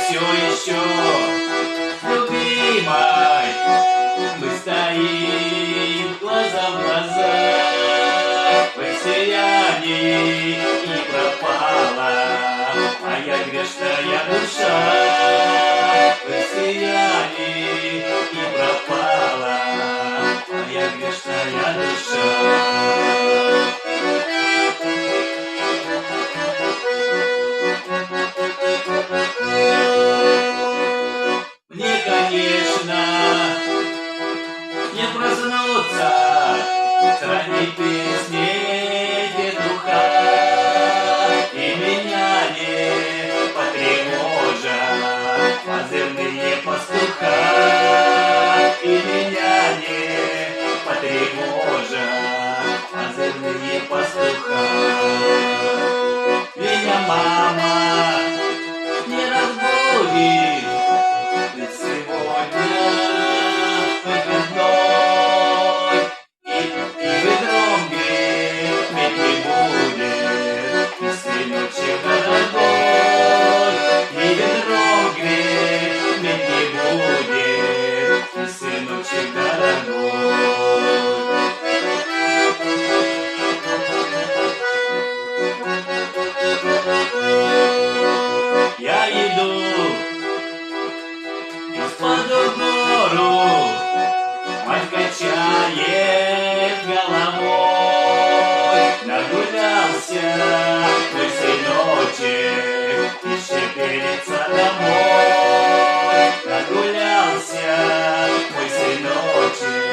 все еще любимой мы стоим глаза в глаза. В сиянии и пропала моя грешная душа. В сиянии и пропала моя грешная душа. Мне, конечно, не проснуться среди песней петуха, и меня не потревожат позывные пастуха, и меня не потревожат позывные пастуха. Меня мама не разбудит, ведь сегодня выходной, и ведром греметь не будет, и сыночек дорогой, и ведром греметь не будет, и сыночек дорогой. Я иду из-под гору, мать качает головой. Нагулялся мой сыночек и шепелится домой. Нагулялся мой сыночек